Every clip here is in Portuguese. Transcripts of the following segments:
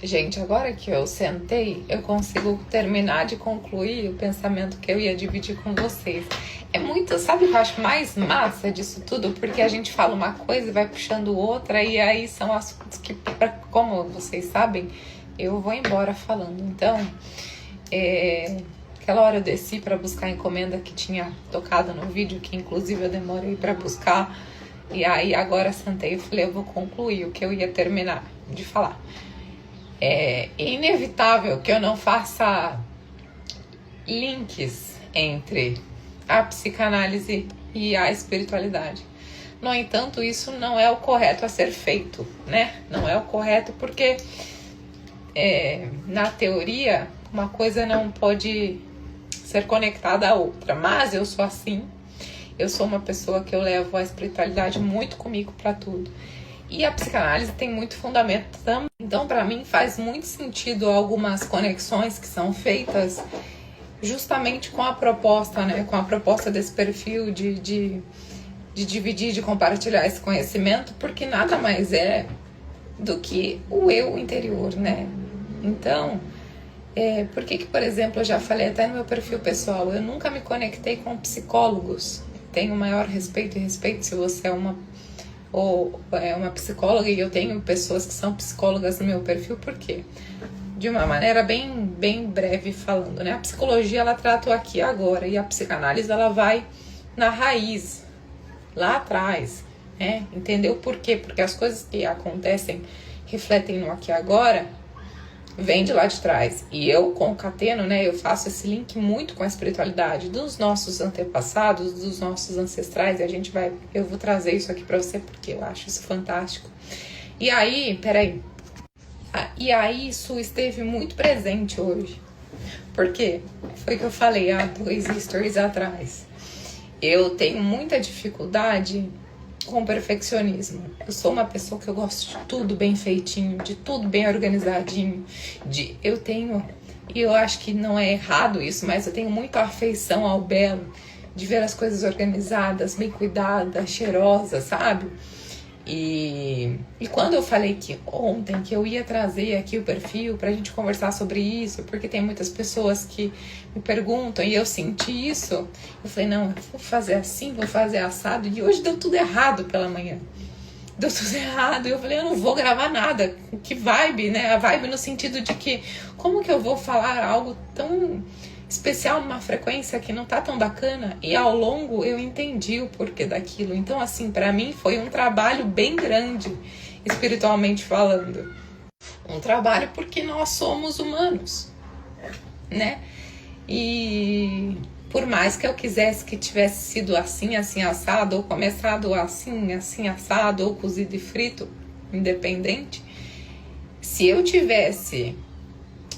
Gente, agora que eu sentei, eu consigo terminar de concluir o pensamento que eu ia dividir com vocês. É muito, sabe o que eu acho mais massa disso tudo? Porque a gente fala uma coisa e vai puxando outra, e aí são assuntos que, como vocês sabem, eu vou embora falando. Então, aquela hora eu desci para buscar a encomenda que tinha tocado no vídeo, que inclusive eu demorei para buscar, e aí agora sentei e falei, eu vou concluir o que eu ia terminar de falar. É inevitável que eu não faça links entre a psicanálise e a espiritualidade. No entanto, isso não é o correto a ser feito, né? Não é o correto porque, na teoria, uma coisa não pode ser conectada à outra. Mas eu sou assim. Eu sou uma pessoa que eu levo a espiritualidade muito comigo para tudo. E a psicanálise tem muito fundamento também. Então, para mim, faz muito sentido algumas conexões que são feitas justamente com a proposta, né? Com a proposta desse perfil de dividir, de compartilhar esse conhecimento, porque nada mais é do que o eu interior, né? Então, por que, por exemplo, eu já falei até no meu perfil pessoal, eu nunca me conectei com psicólogos. Tenho maior respeito se você é uma psicóloga, e eu tenho pessoas que são psicólogas no meu perfil, por quê? De uma maneira bem breve falando, né? A psicologia, ela trata o aqui e agora, e a psicanálise, ela vai na raiz, lá atrás, né? Entendeu por quê? Porque as coisas que acontecem, refletem no aqui e agora, vem de lá de trás. E eu concateno, né? Eu faço esse link muito com a espiritualidade dos nossos antepassados, dos nossos ancestrais. E eu vou trazer isso aqui pra você porque eu acho isso fantástico. E aí, isso esteve muito presente hoje. Porque foi o que eu falei há 2 stories atrás. Eu tenho muita dificuldade com perfeccionismo. Eu sou uma pessoa que eu gosto de tudo bem feitinho, de tudo bem organizadinho. E eu acho que não é errado isso, mas eu tenho muita afeição ao belo, de ver as coisas organizadas, bem cuidadas, cheirosas, sabe? E quando eu falei que ontem que eu ia trazer aqui o perfil pra gente conversar sobre isso, porque tem muitas pessoas que me perguntam e eu senti isso, eu falei, não, eu vou fazer assim, vou fazer assado, e hoje deu tudo errado pela manhã. Deu tudo errado, e eu falei, eu não vou gravar nada. Que vibe, né? A vibe no sentido de que, como que eu vou falar algo tão especial numa frequência que não tá tão bacana? E ao longo eu entendi o porquê daquilo. Então, assim, pra mim foi um trabalho bem grande, espiritualmente falando. Um trabalho porque nós somos humanos, né? E por mais que eu quisesse que tivesse sido assim, assim, assado, ou começado assim, assim, assado, ou cozido e frito, independente, se eu tivesse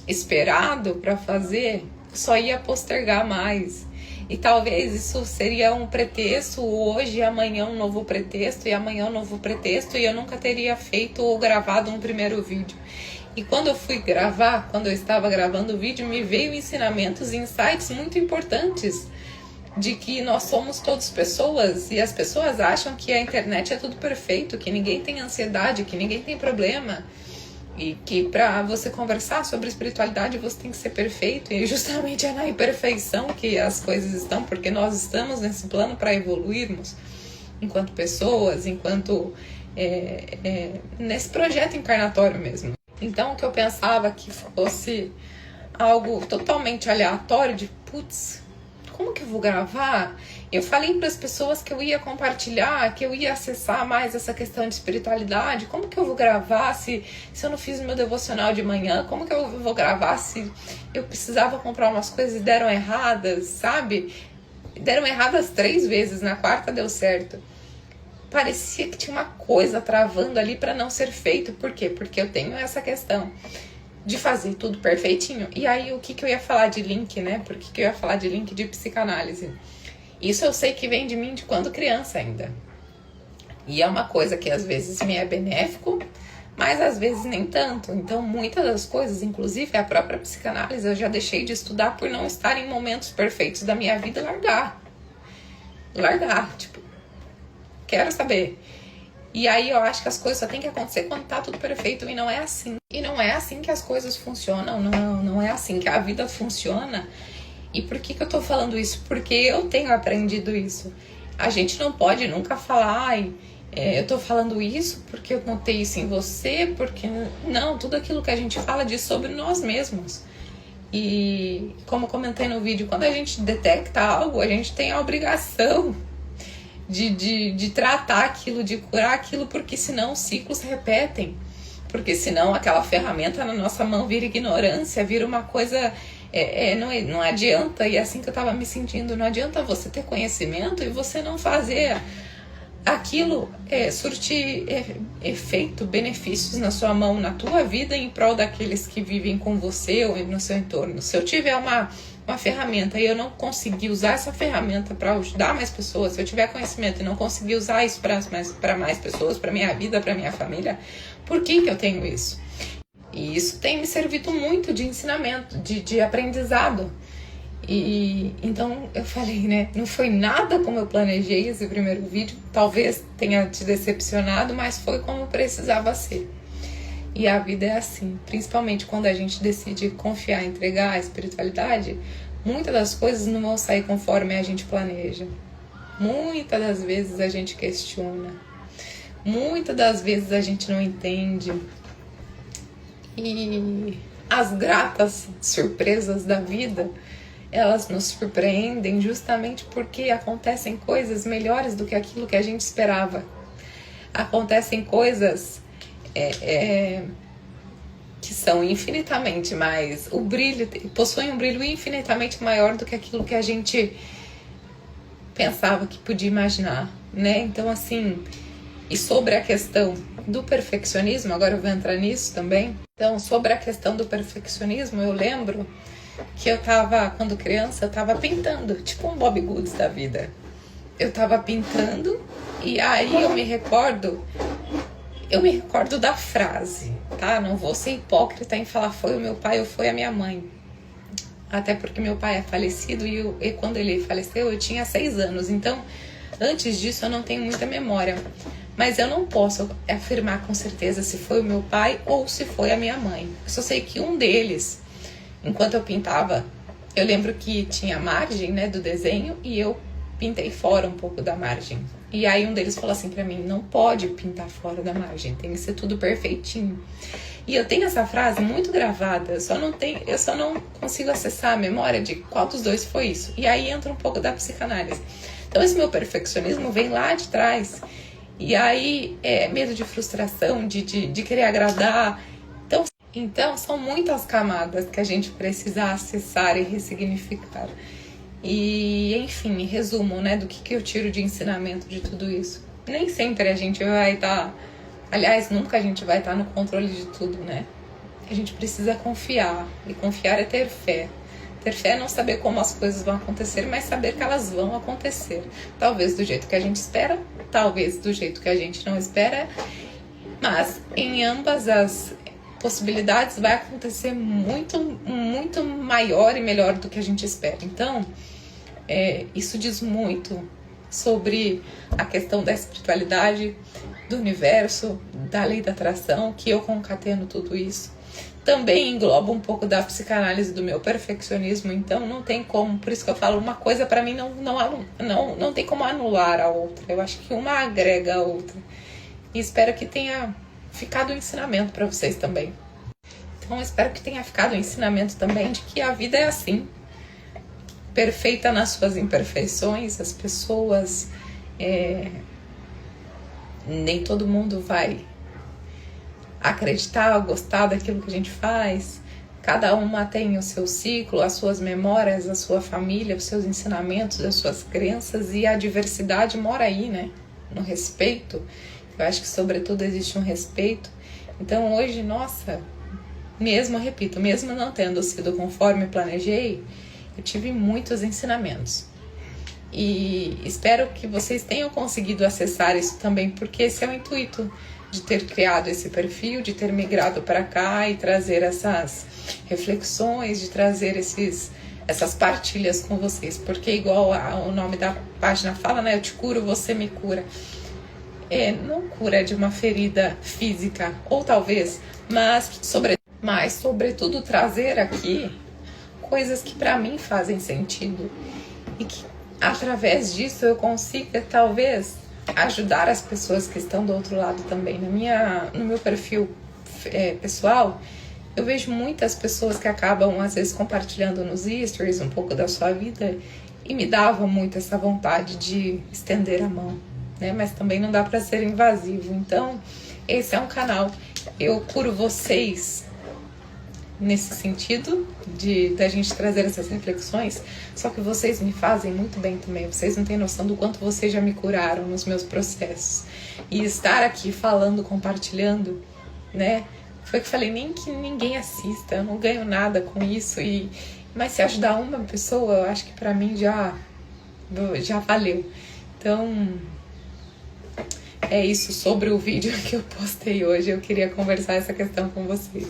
esperado para fazer, só ia postergar mais. E talvez isso seria um pretexto, hoje e amanhã um novo pretexto, e amanhã um novo pretexto, e eu nunca teria feito ou gravado um primeiro vídeo. E quando eu fui gravar, quando eu estava gravando o vídeo, me veio ensinamentos e insights muito importantes de que nós somos todos pessoas, e as pessoas acham que a internet é tudo perfeito, que ninguém tem ansiedade, que ninguém tem problema, e que para você conversar sobre espiritualidade você tem que ser perfeito, e justamente é na imperfeição que as coisas estão, porque nós estamos nesse plano para evoluirmos enquanto pessoas, enquanto nesse projeto encarnatório mesmo. Então, o que eu pensava que fosse algo totalmente aleatório, de putz, como que eu vou gravar? Eu falei para as pessoas que eu ia compartilhar, que eu ia acessar mais essa questão de espiritualidade. Como que eu vou gravar se eu não fiz o meu devocional de manhã? Como que eu vou gravar se eu precisava comprar umas coisas e deram erradas, sabe? Deram erradas 3 vezes, na 4ª deu certo. Parecia que tinha uma coisa travando ali para não ser feito. Por quê? Porque eu tenho essa questão de fazer tudo perfeitinho. E aí, o que eu ia falar de link, né? Por que eu ia falar de link de psicanálise? Isso eu sei que vem de mim de quando criança ainda. E é uma coisa que às vezes me é benéfico, mas às vezes nem tanto. Então, muitas das coisas, inclusive a própria psicanálise, eu já deixei de estudar por não estar em momentos perfeitos da minha vida e largar. Tipo, quero saber. E aí eu acho que as coisas só tem que acontecer quando tá tudo perfeito, e não é assim. E não é assim que as coisas funcionam, não é assim que a vida funciona. E por que eu tô falando isso? Porque eu tenho aprendido isso. A gente não pode nunca falar, ai, eu tô falando isso porque eu notei isso em você, porque... Não, tudo aquilo que a gente fala diz sobre nós mesmos. E como eu comentei no vídeo, quando a gente detecta algo, a gente tem a obrigação de tratar aquilo, de curar aquilo, porque senão os ciclos se repetem. Porque senão aquela ferramenta na nossa mão vira ignorância, vira uma coisa... não adianta, e é assim que eu tava me sentindo, não adianta você ter conhecimento e você não fazer aquilo surtir efeito, benefícios na sua mão, na tua vida, em prol daqueles que vivem com você ou no seu entorno. Se eu tiver uma ferramenta e eu não conseguir usar essa ferramenta para ajudar mais pessoas, se eu tiver conhecimento e não conseguir usar isso para mais pessoas, para minha vida, para minha família, por que eu tenho isso? E isso tem me servido muito de ensinamento, de aprendizado. E então eu falei, né? Não foi nada como eu planejei esse primeiro vídeo. Talvez tenha te decepcionado, mas foi como precisava ser. E a vida é assim, principalmente quando a gente decide confiar, entregar a espiritualidade, muitas das coisas não vão sair conforme a gente planeja. Muitas das vezes a gente questiona. Muitas das vezes a gente não entende. E as gratas surpresas da vida, elas nos surpreendem justamente porque acontecem coisas melhores do que aquilo que a gente esperava. Acontecem coisas que são infinitamente mais... possuem um brilho infinitamente maior do que aquilo que a gente pensava que podia imaginar, né? Então, assim... E sobre a questão do perfeccionismo, agora eu vou entrar nisso também. Então, sobre a questão do perfeccionismo, eu lembro que eu tava, quando criança, eu tava pintando, tipo um Bob Goods da vida. Eu tava pintando e aí eu me recordo da frase, tá? Não vou ser hipócrita em falar foi o meu pai ou foi a minha mãe. Até porque meu pai é falecido e quando ele faleceu eu tinha 6 anos. Então, antes disso eu não tenho muita memória. Mas eu não posso afirmar com certeza se foi o meu pai ou se foi a minha mãe. Eu só sei que um deles, enquanto eu pintava, eu lembro que tinha a margem, né, do desenho e eu pintei fora um pouco da margem. E aí um deles falou assim pra mim, não pode pintar fora da margem, tem que ser tudo perfeitinho. E eu tenho essa frase muito gravada, eu só não consigo acessar a memória de qual dos dois foi isso. E aí entra um pouco da psicanálise. Então esse meu perfeccionismo vem lá de trás. E aí, medo de frustração, de querer agradar. Então, são muitas camadas que a gente precisa acessar e ressignificar. E, enfim, em resumo, né, do que eu tiro de ensinamento de tudo isso. Nem sempre a gente vai estar... Aliás, nunca a gente vai estar no controle de tudo, né? A gente precisa confiar. E confiar é ter fé. Ter fé é não saber como as coisas vão acontecer, mas saber que elas vão acontecer. Talvez do jeito que a gente espera, talvez do jeito que a gente não espera, mas em ambas as possibilidades vai acontecer muito, muito maior e melhor do que a gente espera. Então, isso diz muito sobre a questão da espiritualidade, do universo, da lei da atração, que eu concateno tudo isso. Também engloba um pouco da psicanálise do meu perfeccionismo, então não tem como, por isso que eu falo, uma coisa pra mim não tem como anular a outra. Eu acho que uma agrega a outra. E espero que tenha ficado um ensinamento pra vocês também. Então eu espero que tenha ficado um ensinamento também de que a vida é assim, perfeita nas suas imperfeições, as pessoas, nem todo mundo vai acreditar, gostar daquilo que a gente faz. Cada uma tem o seu ciclo, as suas memórias, a sua família, os seus ensinamentos, as suas crenças, e a diversidade mora aí, né? No respeito. Eu acho que sobretudo existe um respeito. Então hoje, nossa, mesmo não tendo sido conforme planejei, eu tive muitos ensinamentos. E espero que vocês tenham conseguido acessar isso também, porque esse é o intuito de ter criado esse perfil, de ter migrado para cá e trazer essas reflexões, de trazer essas partilhas com vocês, porque igual o nome da página fala, né, eu te curo, você me cura. não cura de uma ferida física, ou talvez, mas sobretudo trazer aqui coisas que para mim fazem sentido e que através disso eu consiga talvez ajudar as pessoas que estão do outro lado também. No meu perfil pessoal, eu vejo muitas pessoas que acabam às vezes compartilhando nos stories um pouco da sua vida e me davam muito essa vontade de estender a mão, né? Mas também não dá para ser invasivo. Então, esse é um canal. Eu curo vocês nesse sentido da gente trazer essas reflexões, só que vocês me fazem muito bem também. Vocês não têm noção do quanto vocês já me curaram nos meus processos. E estar aqui falando, compartilhando, né? Foi que eu falei, nem que ninguém assista, eu não ganho nada com isso. Mas se ajudar uma pessoa, eu acho que pra mim já valeu. Então, é isso sobre o vídeo que eu postei hoje. Eu queria conversar essa questão com vocês.